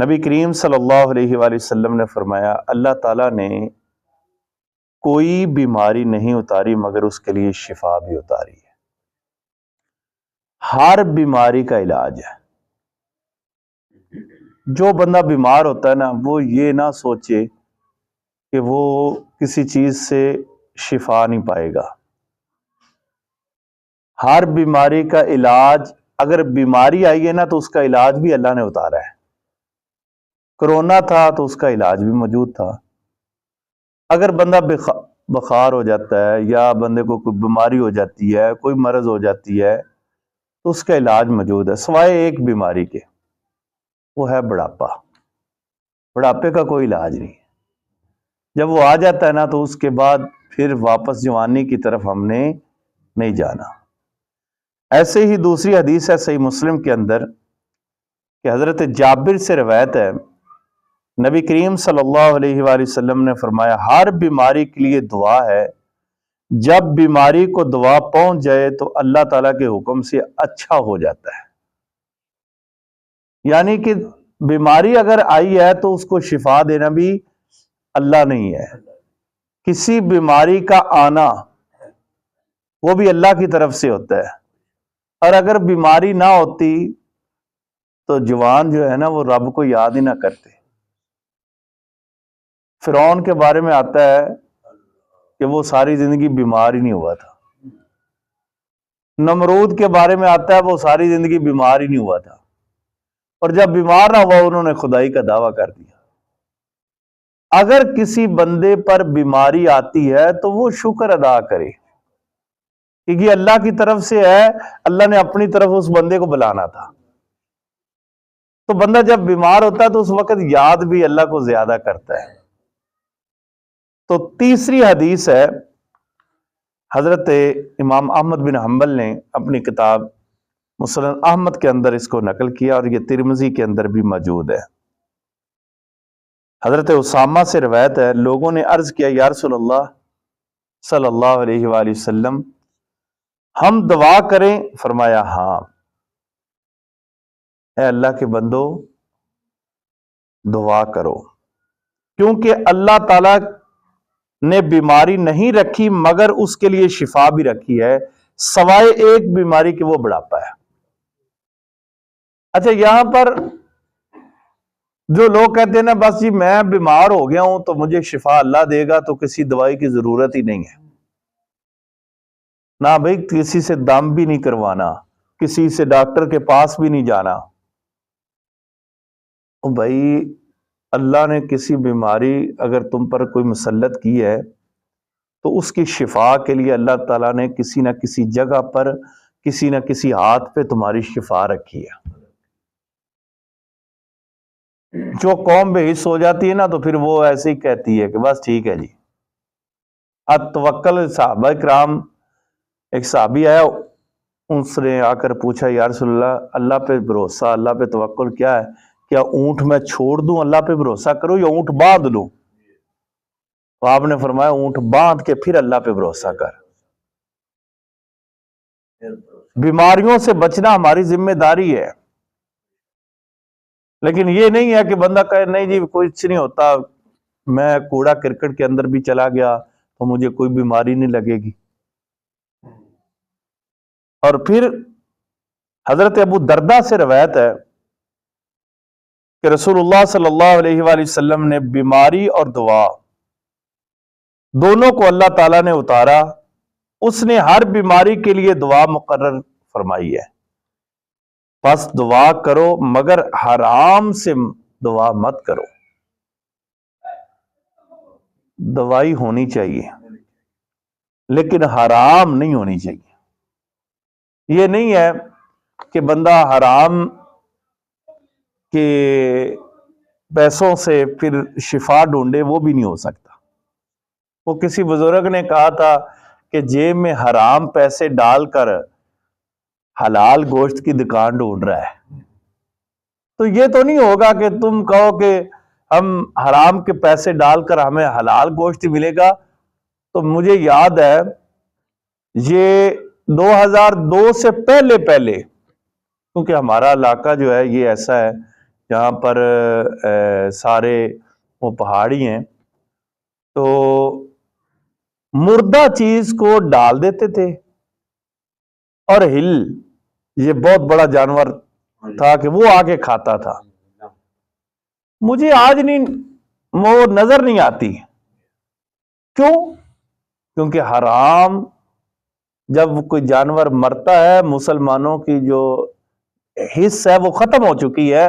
نبی کریم صلی اللہ علیہ وآلہ وسلم نے فرمایا اللہ تعالیٰ نے کوئی بیماری نہیں اتاری مگر اس کے لیے شفا بھی اتاری ہے۔ ہر بیماری کا علاج ہے۔ جو بندہ بیمار ہوتا ہے نا، وہ یہ نہ سوچے کہ وہ کسی چیز سے شفا نہیں پائے گا۔ ہر بیماری کا علاج، اگر بیماری آئی ہے نا تو اس کا علاج بھی اللہ نے اتارا ہے۔ کرونا تھا تو اس کا علاج بھی موجود تھا۔ اگر بندہ بخار ہو جاتا ہے یا بندے کو کوئی بیماری ہو جاتی ہے، کوئی مرض ہو جاتی ہے، تو اس کا علاج موجود ہے سوائے ایک بیماری کے، وہ ہے بڑھاپا۔ بڑھاپے کا کوئی علاج نہیں۔ جب وہ آ جاتا ہے نا تو اس کے بعد پھر واپس جوانی کی طرف ہم نے نہیں جانا۔ ایسے ہی دوسری حدیث ہے صحیح مسلم کے اندر کہ حضرت جابر سے روایت ہے، نبی کریم صلی اللہ علیہ وآلہ وسلم نے فرمایا ہر بیماری کے لیے دعا ہے، جب بیماری کو دوا پہنچ جائے تو اللہ تعالیٰ کے حکم سے اچھا ہو جاتا ہے۔ یعنی کہ بیماری اگر آئی ہے تو اس کو شفا دینا بھی اللہ نہیں ہے۔ کسی بیماری کا آنا وہ بھی اللہ کی طرف سے ہوتا ہے، اور اگر بیماری نہ ہوتی تو جوان جو ہے نا وہ رب کو یاد ہی نہ کرتے۔ فرعون کے بارے میں آتا ہے کہ وہ ساری زندگی بیمار ہی نہیں ہوا تھا۔ نمرود کے بارے میں آتا ہے وہ ساری زندگی بیمار ہی نہیں ہوا تھا، اور جب بیمار نہ ہوا انہوں نے خدائی کا دعویٰ کر دیا۔ اگر کسی بندے پر بیماری آتی ہے تو وہ شکر ادا کرے کہ یہ اللہ کی طرف سے ہے، اللہ نے اپنی طرف اس بندے کو بلانا تھا۔ تو بندہ جب بیمار ہوتا ہے تو اس وقت یاد بھی اللہ کو زیادہ کرتا ہے۔ تو تیسری حدیث ہے، حضرت امام احمد بن حنبل نے اپنی کتاب مسند احمد کے اندر اس کو نقل کیا، اور یہ ترمذی کے اندر بھی موجود ہے۔ حضرت اسامہ سے روایت ہے، لوگوں نے عرض کیا یا رسول اللہ صلی اللہ علیہ وآلہ وسلم ہم دعا کریں؟ فرمایا ہاں، اے اللہ کے بندو دعا کرو، کیونکہ اللہ تعالیٰ نے بیماری نہیں رکھی مگر اس کے لیے شفا بھی رکھی ہے، سوائے ایک بیماری کے، وہ بڑھاپا ہے۔ اچھا، یہاں پر جو لوگ کہتے ہیں نا بس جی میں بیمار ہو گیا ہوں تو مجھے شفا اللہ دے گا، تو کسی دوائی کی ضرورت ہی نہیں ہے۔ نہ بھائی کسی سے دم بھی نہیں کروانا، کسی سے ڈاکٹر کے پاس بھی نہیں جانا۔ بھائی اللہ نے کسی بیماری اگر تم پر کوئی مسلط کی ہے تو اس کی شفا کے لیے اللہ تعالیٰ نے کسی نہ کسی جگہ پر، کسی نہ کسی ہاتھ پہ تمہاری شفا رکھی ہے۔ جو قوم بے حس ہو جاتی ہے نا تو پھر وہ ایسے ہی کہتی ہے کہ بس ٹھیک ہے جی اتوکل۔ صحابہ کرام، ایک صحابی آیا، اس نے آ کر پوچھا یا رسول اللہ، اللہ پہ بھروسہ، اللہ پہ توکل کیا ہے؟ کیا اونٹ میں چھوڑ دوں اللہ پہ بھروسہ کروں یا اونٹ باندھ لوں؟ تو آپ نے فرمایا اونٹ باندھ کے پھر اللہ پہ بھروسہ کر۔ بیماریوں سے بچنا ہماری ذمہ داری ہے، لیکن یہ نہیں ہے کہ بندہ کہے نہیں جی کچھ نہیں ہوتا، میں کوڑا کرکٹ کے اندر بھی چلا گیا تو مجھے کوئی بیماری نہیں لگے گی۔ اور پھر حضرت ابو دردہ سے روایت ہے کہ رسول اللہ صلی اللہ علیہ وآلہ وسلم نے بیماری اور دعا دونوں کو اللہ تعالیٰ نے اتارا، اس نے ہر بیماری کے لیے دعا مقرر فرمائی ہے۔ بس دعا کرو مگر حرام سے دعا مت کرو۔ دوائی ہونی چاہیے لیکن حرام نہیں ہونی چاہیے۔ یہ نہیں ہے کہ بندہ حرام کے پیسوں سے پھر شفا ڈھونڈے، وہ بھی نہیں ہو سکتا۔ وہ کسی بزرگ نے کہا تھا کہ جیب میں حرام پیسے ڈال کر حلال گوشت کی دکان ڈھونڈ رہا ہے۔ تو یہ تو نہیں ہوگا کہ تم کہو کہ ہم حرام کے پیسے ڈال کر ہمیں حلال گوشت ملے گا۔ تو مجھے یاد ہے یہ 2002 سے پہلے کیونکہ ہمارا علاقہ جو ہے یہ ایسا ہے جہاں پر سارے وہ پہاڑی ہیں، تو مردہ چیز کو ڈال دیتے تھے، اور ہل یہ بہت بڑا جانور تھا کہ وہ آ کے کھاتا تھا۔ مجھے آج نہیں وہ نظر نہیں آتی، کیوں؟ کیونکہ حرام جب کوئی جانور مرتا ہے، مسلمانوں کی جو حص ہے وہ ختم ہو چکی ہے،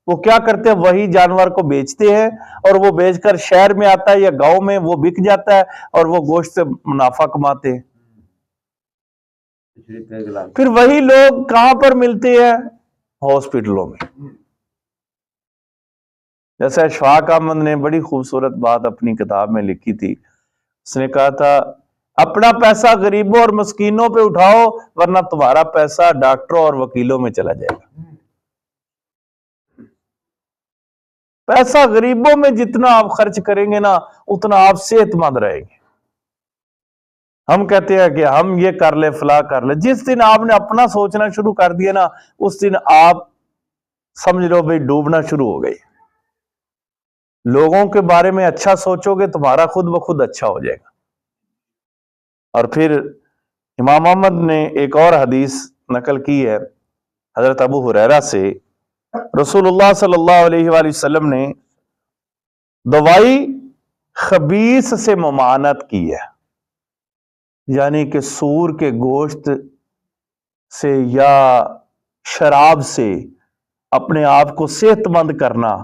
وہ کیا کرتے ہیں؟ وہی جانور کو بیچتے ہیں، اور وہ بیچ کر شہر میں آتا ہے یا گاؤں میں وہ بک جاتا ہے، اور وہ گوشت سے منافع کماتے ہیں۔ پھر وہی لوگ کہاں پر ملتے ہیں؟ ہاسپٹلوں میں۔ جیسے اشفاق احمد نے بڑی خوبصورت بات اپنی کتاب میں لکھی تھی، اس نے کہا تھا اپنا پیسہ غریبوں اور مسکینوں پہ اٹھاؤ، ورنہ تمہارا پیسہ ڈاکٹروں اور وکیلوں میں چلا جائے گا۔ پیسہ غریبوں میں جتنا آپ خرچ کریں گے نا، اتنا آپ صحت مند رہیں گے۔ ہم کہتے ہیں کہ ہم یہ کر لیں، فلاں کر لیں، جس دن آپ نے اپنا سوچنا شروع کر دیا نا، اس دن آپ سمجھ لو بھئی ڈوبنا شروع ہو گئی۔ لوگوں کے بارے میں اچھا سوچو گے، تمہارا خود بخود اچھا ہو جائے گا۔ اور پھر امام احمد نے ایک اور حدیث نقل کی ہے حضرت ابو ہریرہ سے، رسول اللہ صلی اللہ علیہ وآلہ وسلم نے دوائی خبیث سے ممانعت کی ہے، یعنی کہ سور کے گوشت سے یا شراب سے اپنے آپ کو صحت مند کرنا،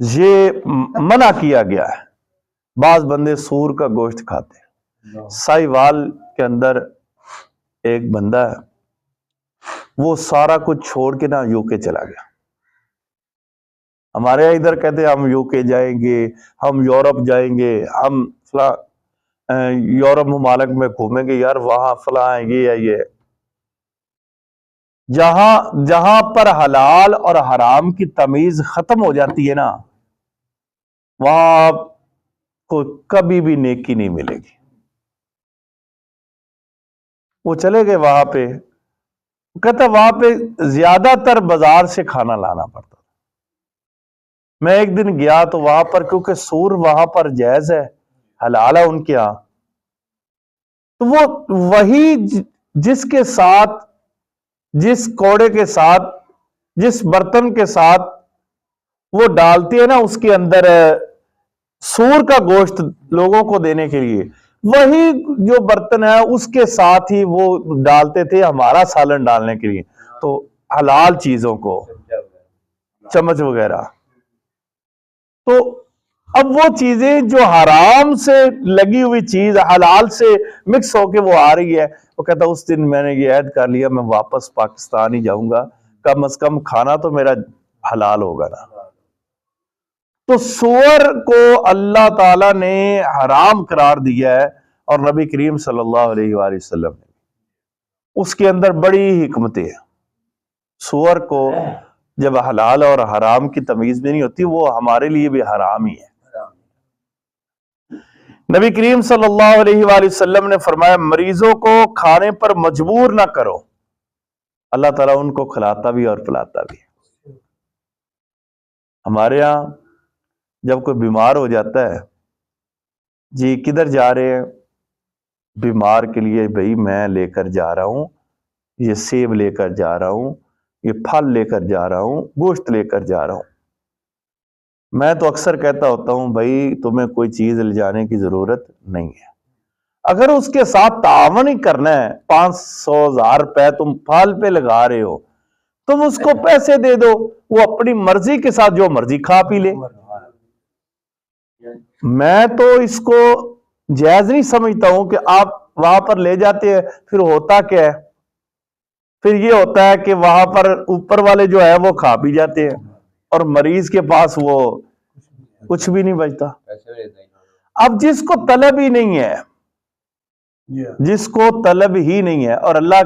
یہ منع کیا گیا ہے۔ بعض بندے سور کا گوشت کھاتے ہیں۔ سائیوال کے اندر ایک بندہ ہے، وہ سارا کچھ چھوڑ کے نا یو کے چلا گیا۔ ہمارے یہاں ادھر کہتے ہیں ہم یو کے جائیں گے، ہم یورپ جائیں گے، ہم فلاں یورپ ممالک میں گھومیں گے، یار وہاں فلاں یہ ہے یہ ہے۔ جہاں پر حلال اور حرام کی تمیز ختم ہو جاتی ہے نا، وہاں آپ کو کبھی بھی نیکی نہیں ملے گی۔ وہ چلے گئے وہاں پہ، کہتا وہاں پہ زیادہ تر بازار سے کھانا لانا پڑتا۔ میں ایک دن گیا تو وہاں پر، کیونکہ سور وہاں پر جائز ہے، حلال ہے ان کے ہاں، تو وہ وہی جس کے ساتھ، جس کوڑے کے ساتھ، جس برتن کے ساتھ وہ ڈالتے ہیں نا اس کے اندر سور کا گوشت لوگوں کو دینے کے لیے، وہی جو برتن ہے اس کے ساتھ ہی وہ ڈالتے تھے ہمارا سالن ڈالنے کے لیے، تو حلال چیزوں کو، چمچ وغیرہ۔ تو اب وہ چیزیں جو حرام سے لگی ہوئی چیز حلال سے مکس ہو کے وہ آ رہی ہے، وہ کہتا اس دن میں نے یہ عہد کر لیا میں واپس پاکستان ہی جاؤں گا، کم از کم کھانا تو میرا حلال ہوگا نا۔ تو سور کو اللہ تعالیٰ نے حرام قرار دیا ہے، اور نبی کریم صلی اللہ علیہ وآلہ وسلم نے، اس کے اندر بڑی حکمتیں ہیں۔ سور کو جب حلال اور حرام کی تمیز بھی نہیں ہوتی، وہ ہمارے لیے بھی حرام ہی ہے۔ نبی کریم صلی اللہ علیہ وآلہ وسلم نے فرمایا مریضوں کو کھانے پر مجبور نہ کرو، اللہ تعالیٰ ان کو کھلاتا بھی اور پلاتا بھی۔ ہمارے ہاں جب کوئی بیمار ہو جاتا ہے، جی کدھر جا رہے ہیں؟ بیمار کے لیے بھئی میں لے کر جا رہا ہوں، یہ سیب لے کر جا رہا ہوں، یہ پھل لے کر جا رہا ہوں، گوشت لے کر جا رہا ہوں۔ میں تو اکثر کہتا ہوتا ہوں بھائی تمہیں کوئی چیز لے جانے کی ضرورت نہیں ہے، اگر اس کے ساتھ تعاون ہی کرنا ہے، 500,000 روپے تم پھل پہ لگا رہے ہو، تم اس کو پیسے دے دو، وہ اپنی مرضی کے ساتھ جو مرضی کھا پی لے۔ میں تو اس کو جائز نہیں سمجھتا ہوں کہ آپ وہاں پر لے جاتے ہیں، پھر ہوتا کیا ہے؟ پھر یہ ہوتا ہے کہ وہاں پر اوپر والے جو ہے وہ کھا بھی جاتے ہیں، اور مریض کے پاس وہ کچھ بھی نہیں بچتا۔ اب جس کو طلب ہی نہیں ہے، جس کو طلب ہی نہیں ہے، اور اللہ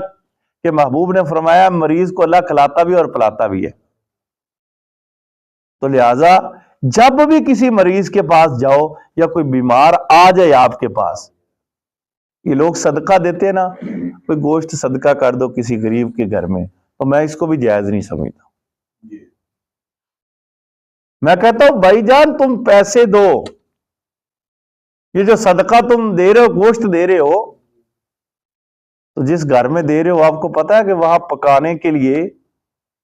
کے محبوب نے فرمایا مریض کو اللہ کھلاتا بھی اور پلاتا بھی ہے، تو لہذا جب بھی کسی مریض کے پاس جاؤ یا کوئی بیمار آ جائے آپ کے پاس، یہ لوگ صدقہ دیتے ہیں نا، کوئی گوشت صدقہ کر دو کسی غریب کے گھر میں، تو میں اس کو بھی جائز نہیں سمجھتا۔ میں کہتا ہوں بھائی جان تم پیسے دو، یہ جو صدقہ تم دے رہے ہو، گوشت دے رہے ہو، تو جس گھر میں دے رہے ہو آپ کو پتا ہے کہ وہاں پکانے کے لیے،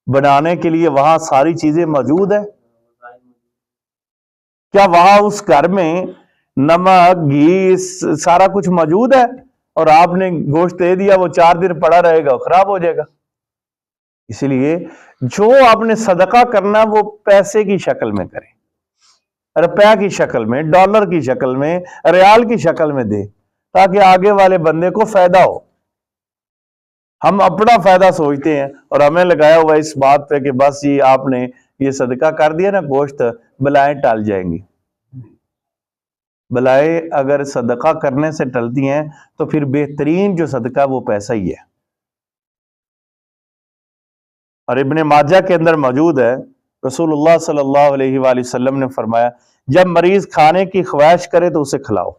بنانے کے لیے وہاں ساری چیزیں موجود ہیں؟ کیا وہاں اس گھر میں نمک، گھی، سارا کچھ موجود ہے؟ اور آپ نے گوشت دے دیا، وہ 4 دن پڑا رہے گا، خراب ہو جائے گا۔ اسی لیے جو آپ نے صدقہ کرنا وہ پیسے کی شکل میں کریں، روپے کی شکل میں، ڈالر کی شکل میں، ریال کی شکل میں دے، تاکہ آگے والے بندے کو فائدہ ہو۔ ہم اپنا فائدہ سوچتے ہیں اور ہمیں لگایا ہوا اس بات پہ کہ بس یہ آپ نے یہ صدقہ کر دیا نا گوشت، بلائیں ٹل جائیں گی۔ بلائیں اگر صدقہ کرنے سے ٹلتی ہیں تو پھر بہترین جو صدقہ وہ پیسہ ہی ہے۔ اور ابن ماجہ کے اندر موجود ہے، رسول اللہ صلی اللہ علیہ وآلہ وسلم نے فرمایا جب مریض کھانے کی خواہش کرے تو اسے کھلاؤ،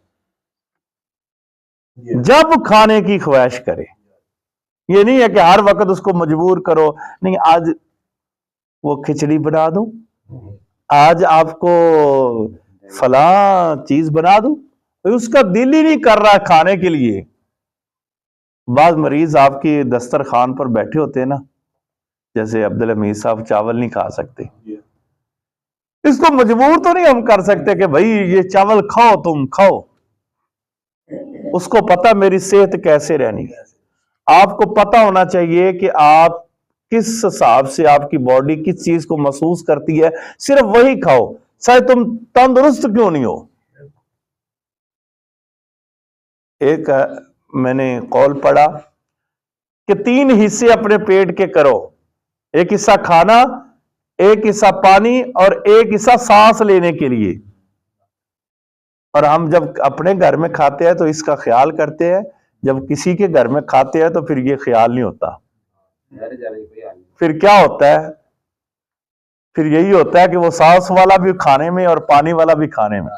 جب کھانے کی خواہش کرے۔ یہ نہیں ہے کہ ہر وقت اس کو مجبور کرو، نہیں آج وہ کھچڑی بنا دوں، آج آپ کو فلاں چیز بنا دوں، اس کا دل ہی نہیں کر رہا کھانے کے لیے۔ بعض مریض آپ کی دسترخوان پر بیٹھے ہوتے ہیں نا، جیسے عبدالحمید صاحب چاول نہیں کھا سکتے، اس کو مجبور تو نہیں ہم کر سکتے کہ بھائی یہ چاول کھاؤ، تم کھاؤ، اس کو پتہ میری صحت کیسے رہنی ہے۔ آپ کو پتہ ہونا چاہیے کہ آپ کس حساب سے آپ کی باڈی کس چیز کو محسوس کرتی ہے، صرف وہی کھاؤ، چاہے تم تندرست کیوں نہیں ہو۔ ایک میں نے قول پڑھا کہ 3 حصے اپنے پیٹ کے کرو، ایک حصہ کھانا، ایک حصہ پانی اور ایک حصہ سانس لینے کے لیے۔ اور ہم جب اپنے گھر میں کھاتے ہیں تو اس کا خیال کرتے ہیں، جب کسی کے گھر میں کھاتے ہیں تو پھر یہ خیال نہیں ہوتا۔ پھر کیا ہوتا ہے؟ پھر یہی ہوتا ہے کہ وہ سانس والا بھی کھانے میں اور پانی والا بھی کھانے میں۔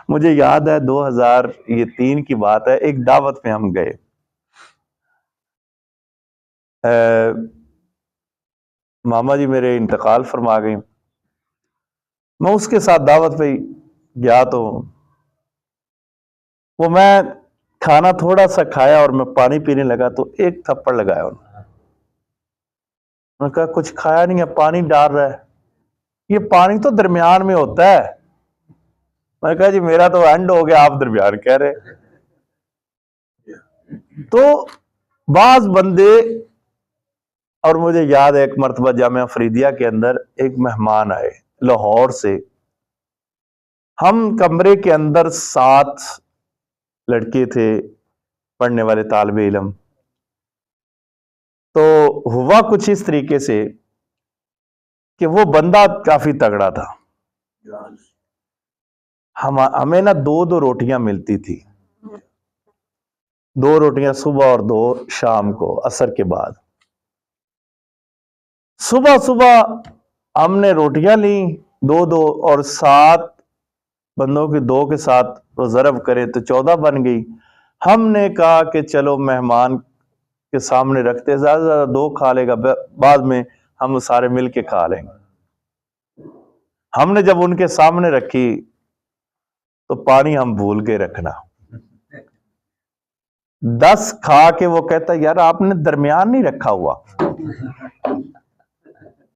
مجھے یاد ہے 2003 کی بات ہے، ایک دعوت میں ہم گئے، ماما جی میرے انتقال فرما گئی، میں اس کے ساتھ دعوت پہ گیا تو وہ میں کھانا تھوڑا سا کھایا اور میں پانی پینے لگا تو ایک تھپڑ لگایا انہوں نے کہا کچھ کھایا نہیں ہے، پانی ڈال رہا ہے، یہ پانی تو درمیان میں ہوتا ہے۔ میں نے کہا جی میرا تو اینڈ ہو گیا، آپ درمیان کہہ رہے۔ تو بعض بندے، اور مجھے یاد ہے ایک مرتبہ جامعہ فریدیہ کے اندر ایک مہمان آئے لاہور سے، ہم کمرے کے اندر 7 لڑکے تھے پڑھنے والے طالب علم۔ تو ہوا کچھ اس طریقے سے کہ وہ بندہ کافی تگڑا تھا، ہمیں نا 2 روٹیاں ملتی تھی، 2 روٹیاں صبح اور 2 شام کو عصر کے بعد۔ صبح صبح ہم نے روٹیاں لیں 2 اور 7 بندوں کے 2 کے ساتھ وہ ضرب کرے تو 14 بن گئی۔ ہم نے کہا کہ چلو مہمان کے سامنے رکھتے، زیادہ زیادہ 2 کھا لے گا، بعد میں ہم سارے مل کے کھا لیں گے۔ ہم نے جب ان کے سامنے رکھی تو پانی ہم بھول کے رکھنا، 10 کھا کے وہ کہتا یار آپ نے درمیان نہیں رکھا ہوا۔